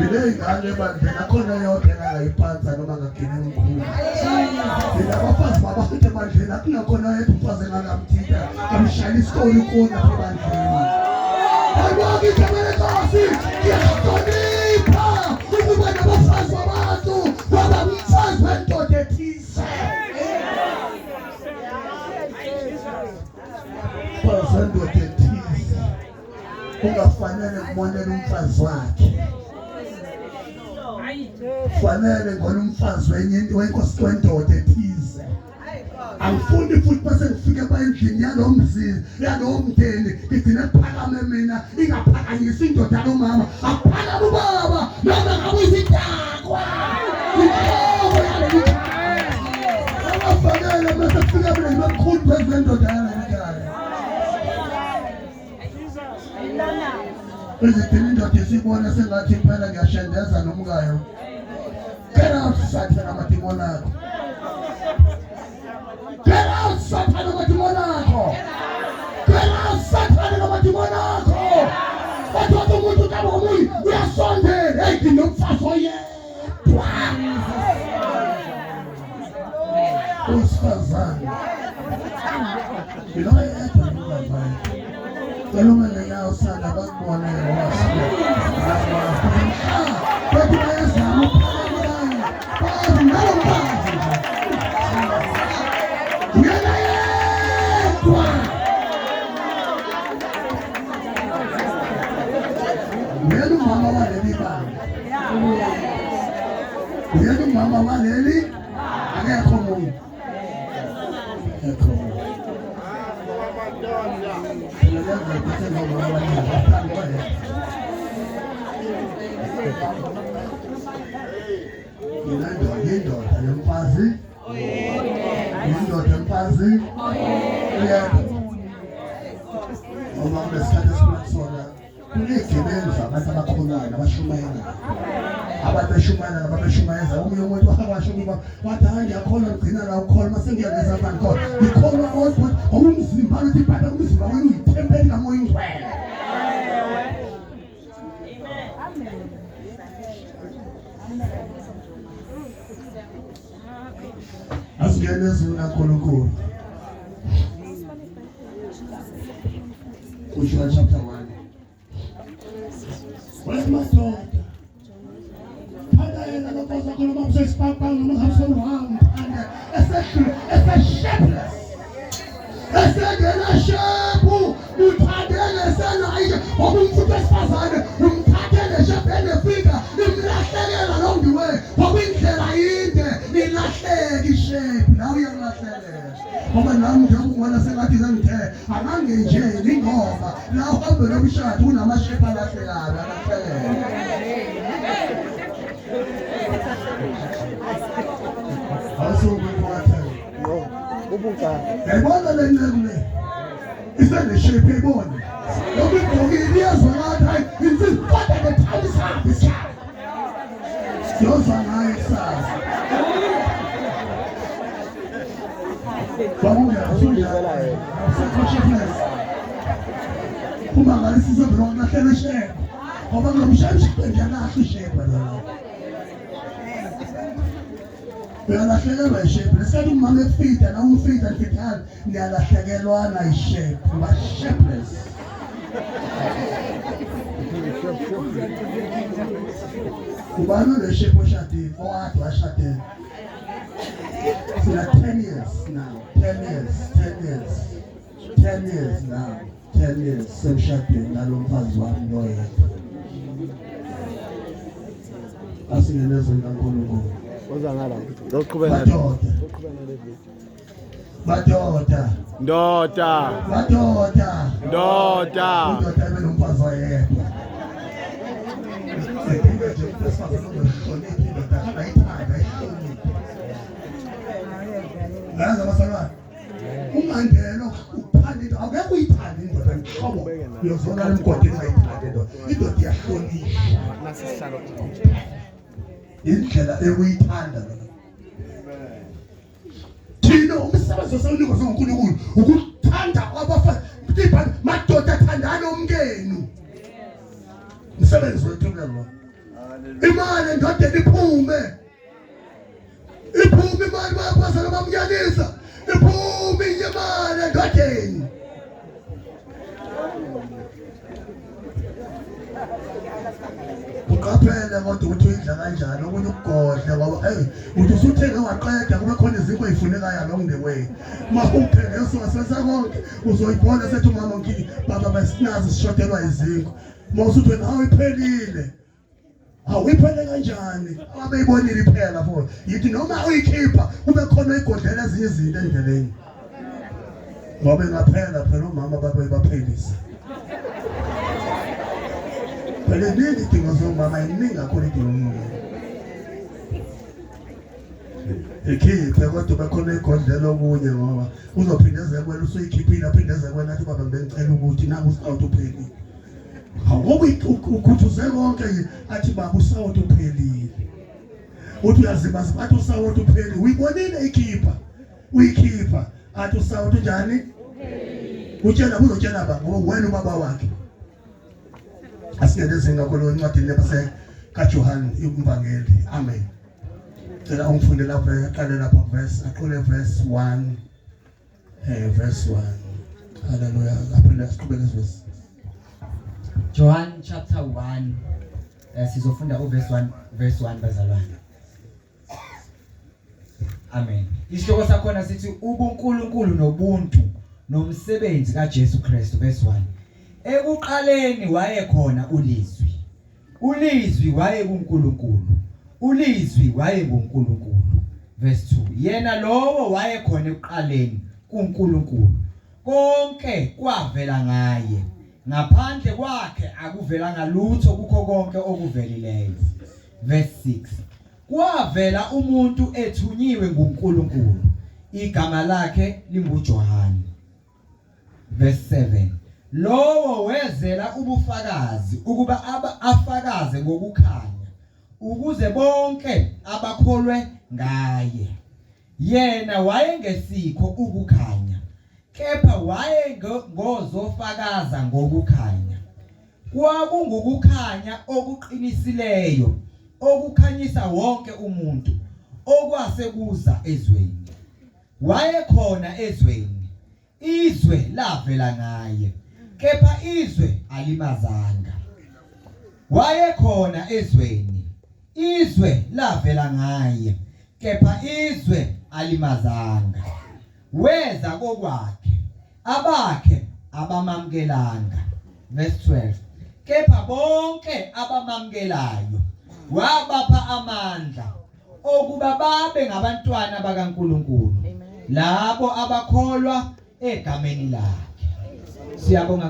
Bila ingane manje nakhona yonke engayiphansa noma ngagcina umkhulu. Bila abafazi babakhe manje nakunakhona yedwa umfazi engakamthinta amshayela isikole khona ebandleni. Ayibonke igama lenkosi ngiyahlonipha ukuba nabafazi babantu ngoba umfazi wendoda ethize. Bazendoda ethize ungafanele kumonela umfazi wakhe. Fanele ngona umfazi wenkosi wendoda ethize. Angifuni futhi bese ngifike endlini yalomndeni ngigcine phakame mina ingaphakanyisi indoda nomama aphakame ubaba noma ngabe izidakwa inhloko yaleli khaya. Abafanele bese kufika mina ngibemkhulu bezendoda yaleli khaya. Izidini indoda isibona sengathi phela ngiyashendeza nomkayo. Get out, Satan, amadimoni akho. Get out, Satan, amadimoni akho. Get out, Satan, amadimoni akho. Bathatha umuntu utabomuyi uyasondela hey nginomfazi oyedwa. Usifazane. Yilo yedwa umfazi. Keluma leyawo sana bakubona washo. Bathi bayazama ukuphakama. Bathi nalomfazi. Uyena yedwa. Uyena umama waleli banga. Uyena umama waleli akekho umuntu. Akekho. Indoda yomfazi. Indoda yomfazi. Uma kunesikhathi esikusona kunezigebengu zabantu abakhulayo abashumayela. Abantu beshumayela ababeshumayeza omunye umuntu wakabasho ukuba wathi hayi ngiyakhona ngigcina la ukhona mase ngiyaleza abantu khona. Ngikholwa kodwa umzimba uthi baba umzimba wenu uyithempeli kamoya ingcwele. Asingene ezweni kaNkulunkulu. Joshua chapter 1. Where's my daughter? Padaela no posa con uma pessoa espalhada no raso no ramo. Essa shepherdess. Essa gena shepu. Utadele sana ida. Obumfuta espazana. Umtadele shepherdess fica. Nimlahlekela along the way. Obindlela inde. Nilahleki shepherdess. Now you're lahlekela. Ngoba nami ngiyakubona sengathi ngithe angange nje ingoma la uhambe nomshado unamashepa alahlekayo alahlekela. Awusubukwathi no ubuka yayibona le ncele isele shepe ibona lokhu igqokile iyazwa ngathi insiziphatha ngethamisa isaka yoza ngayo isasa. Vamos lá, uma vez se sobrou na tela cheia. Como não chama já na cheia para lá. Ela chega na cheia, precisa de uma fita, não fita ficar, nem ela chega lá na cheia, uma shepherdess. O barulho é cheio já tem, ou ato já tem. It's like 10 years now. 10 years now. 10 years. Same shopping. I don't pass one boy. I see the next one. I'm going to go. What's that? Don't come in. My daughter. Daughter. My daughter. Daughter. Daughter. I don't pass one. I think I just pass one. Ngaza basala ungangena uphande awekho uyiphande indoda ngixhobo yozona lemgodi engayithande indoda iyahlonishwa nasisihlalo indlela ekuyithanda thina umsebenzi osawunikwa ngoNkulunkulu ukuthanda abafazi madoda thandana umkenu umsebenzi wethu lo imali endodeni iphume imali bayapasa bamnyalisa iphume imali endodeni. Uqaphele kodwa ukuthi uyidla kanjani okunye ukugodla ngoba uthi usuthenge waqeda kube khona izinto ezifunekayo along the way. Mawuphele usuwasenza konke uzoyibona sethi umama ngiki baba basinazi sishodelwa izinto. Mawusuthi wena awuyiphelile. Awuyiphele kanjani? Abeyibonile iphela futhi. Yithi noma uyikhipha kube khona igodlela ezinye izinto endleleni. Ngoba ngaphela phela umama babeyibaphelisa. Phela nini idingo zomama iningi kakhulu idingo. Ikhiphe kodwa bekhona igodlela okunye ngoba uzophindezeka wena usuyikhiphile aphindezeka wena athi baba bengicela ukuthi naku usawuthi uphelile. Ngoba ukuthuze konke athi baba usawuthi uphelile. Uthi uyazibaza bathi usawuthi uphelile. Uyibonile ikhipha. Uyikhipha athi usawuthi njani? Utshela uzotshela baba ngoba wena ubaba wakhe. Asingene singakho incwadi lebase kaJohane iMvangeli. Amen. Cela ungifunde lapha aqale lapha verse aqole verse 1. Verse 1. Hallelujah. Aphinde asiqhubeke verse. John chapter 1. Sizofunda verse 1 bazalwane. Amen. Isihloko sakhona sithi ubuNkulunkulu nobuntu nomsebenzi kaJesu Kristu verse 1. Ekuqaleni wayekhona ulizwi. Ulizwi wayekunkulukulu. Ulizwi wayekunkulukulu. Verse 2. Yena lowo wayekhona ekuqaleni kuNkulunkulu. Konke kwavela ngaye. Ngaphandle kwakhe akuvelanga lutho kukho konke okuvelileyo. Verse 6. Kwavela umuntu ethunyiwe nguNkulunkulu. Igama lakhe linguJohane. Verse 7. Lowo wezela ubufakazi ukuba afakaze ngokukhanya ukuze bonke abakholwe ngaye. Yena wayengesikho ukukhanya kepha wayengozofakaza ngokukhanya. Kwakungukukhanya okuqinisileyo okukhanyisa wonke umuntu okwasekuza ezweni. Wayekhona ezweni, izwe lavela ngaye kepha izwe alimazanga. Wayekhona ezweni, izwe lavela ngaye kepha izwe alimazanga. Weza kokwakhe, abakhe abamamkelanga. Verse 12. Kepha bonke abamamkelayo wabapha amandla okuba babe ngabantwana bakaNkulunkulu, labo abakholwa egameni lakhe. Siyabonga.